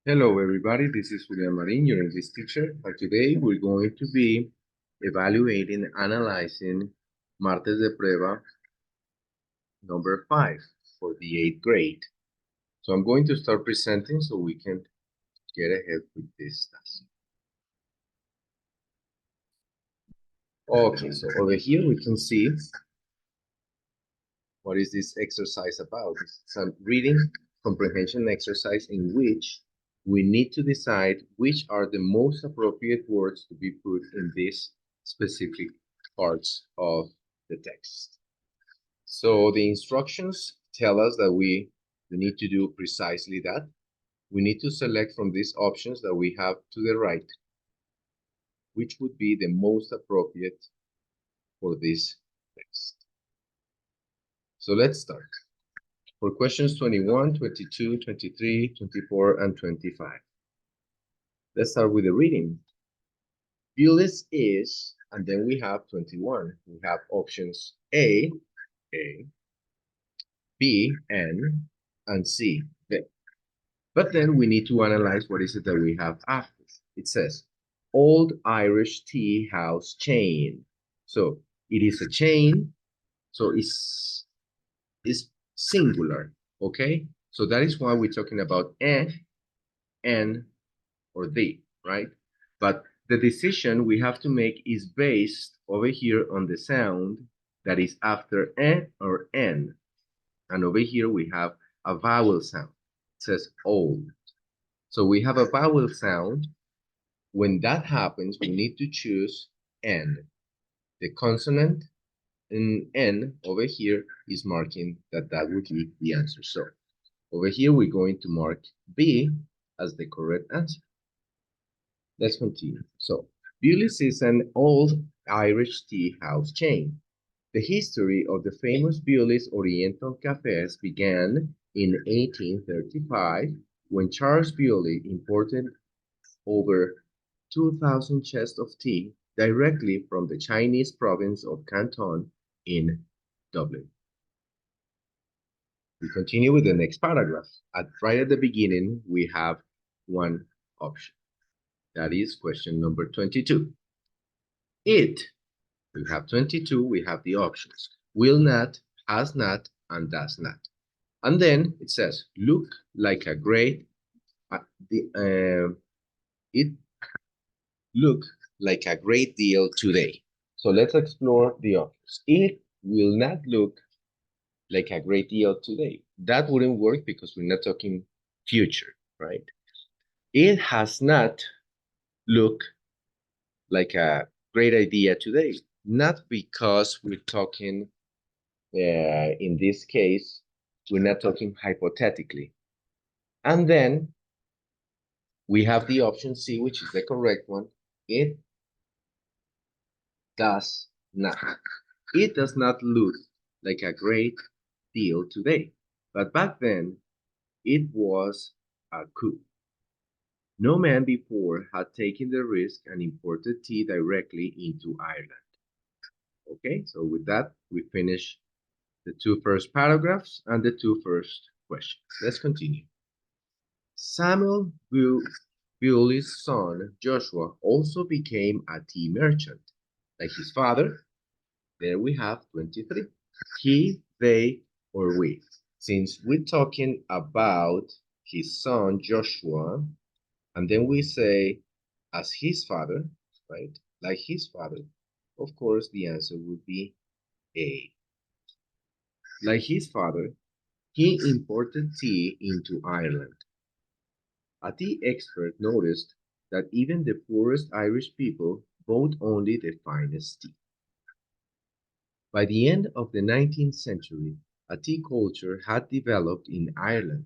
Hello everybody, this is Julian Marin, your English teacher, and today we're going to be evaluating, analyzing Martes de Prueba number 5 for the 8th grade. So I'm going to start presenting so we can get ahead with this task. Okay, so over here we can see what is this exercise about. It's a reading comprehension exercise in which we need to decide which are the most appropriate words to be put in these specific parts of the text. So the instructions tell us that we need to do precisely that. We need to select from these options that we have to the right, which would be the most appropriate for this text. So let's start. For questions 21, 22, 23, 24, and 25. Let's start with the reading. Bulis is, and then we have 21. We have options A, B, N, and C, B. But then we need to analyze what is it that we have after. It says, Old Irish Tea House Chain. So it is a chain, so it's singular, okay? So that is why we're talking about N, or the, right? But the decision we have to make is based over here on the sound that is after or N. And over here we have a vowel sound. It says old. So we have a vowel sound. When that happens, we need to choose N. The consonant in N over here is marking that that would be the answer. So over here, we're going to mark B as the correct answer. Let's continue. So, Bulis is an old Irish tea house chain. The history of the famous Bulis Oriental Cafes began in 1835 when Charles Bewley imported over 2,000 chests of tea directly from the Chinese province of Canton in Dublin. We continue with the next paragraph. Right at the beginning, we have one option. That is question number 22. It, we have 22, we have the options. Will not, has not, and does not. And then it says, look like a great, it look like a great deal today. So let's explore the options. It will not look like a great deal today. That wouldn't work because we're not talking future, right? It has not looked like a great idea today. Not because we're talking, in this case, we're not talking hypothetically. And then we have the option C, which is the correct one. It does not. It does not look like a great deal today. But back then, it was a coup. No man before had taken the risk and imported tea directly into Ireland. Okay, so with that, we finish the two first paragraphs and the two first questions. Let's continue. Samuel Bewley's son, Joshua, also became a tea merchant. Like his father, there we have 23. He, they, or we. Since we're talking about his son, Joshua, and then we say, as his father, right? Like his father, of course, the answer would be A. Like his father, he imported tea into Ireland. A tea expert noticed that even the poorest Irish people bought only the finest tea. By the end of the 19th century, a tea culture had developed in Ireland.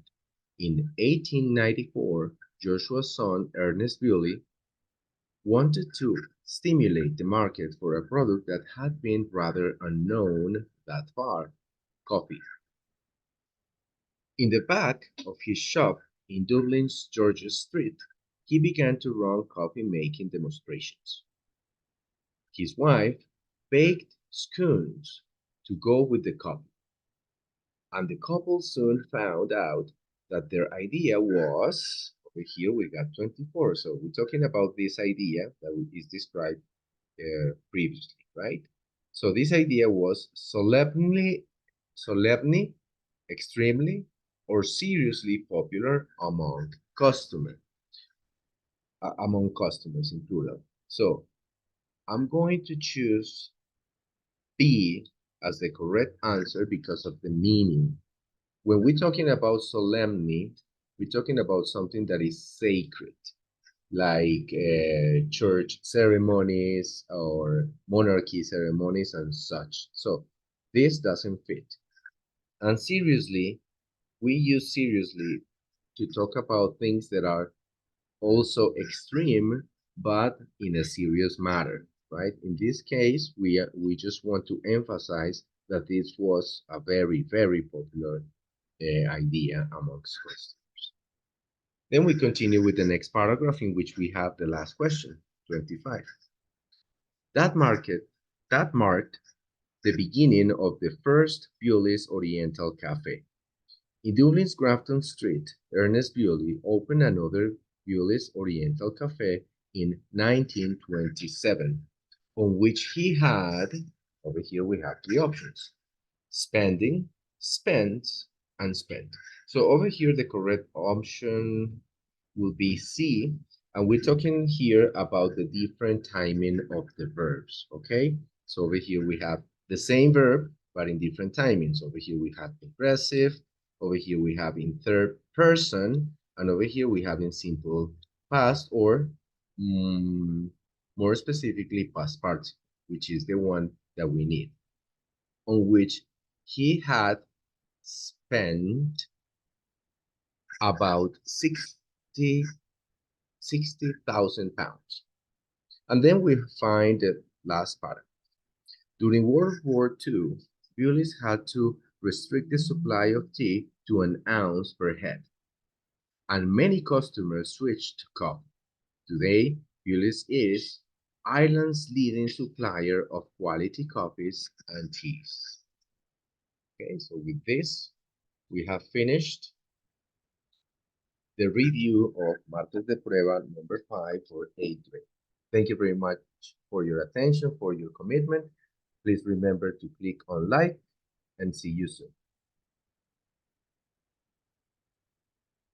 In 1894, Joshua's son, Ernest Bewley, wanted to stimulate the market for a product that had been rather unknown that far, coffee. In the back of his shop in Dublin's George's Street, he began to run coffee-making demonstrations. His wife baked scones to go with the coffee, and the couple soon found out that their idea was, Over here we got 24. So we're talking about this idea that is described previously, right? So this idea was solemnly, extremely, or seriously popular among customers in plural. So I'm going to choose B as the correct answer because of the meaning. When we're talking about solemnity, we're talking about something that is sacred, like church ceremonies or monarchy ceremonies and such. So this doesn't fit. And seriously, we use seriously to talk about things that are also extreme, but in a serious matter, right? In this case, we just want to emphasize that this was a very, very popular idea amongst customers. Then we continue with the next paragraph in which we have the last question, 25. That market, that marked the beginning of the first Bewley's Oriental Cafe. In Dublin's Grafton Street, Ernest Bewley opened another Bewley's Oriental Cafe in 1927, on which he had, over here we have three options: spending, spent, and spent. So over here, the correct option will be C, and we're talking here about the different timing of the verbs, okay? So over here we have the same verb, but in different timings. Over here we have progressive, over here we have in third person, and over here we have in simple past, or more specifically past participle, which is the one that we need, on which he had spent about 60,000 pounds. And then we find the last part. During World War II, Bewley's had to restrict the supply of tea to an ounce per head, and many customers switched to coffee. Today, Bewley's is Ireland's leading supplier of quality coffees and teas. Okay, so with this, we have finished the review of Martes de Prueba number 5 for 8th grade. Thank you very much for your attention, for your commitment. Please remember to click on like, and see you soon.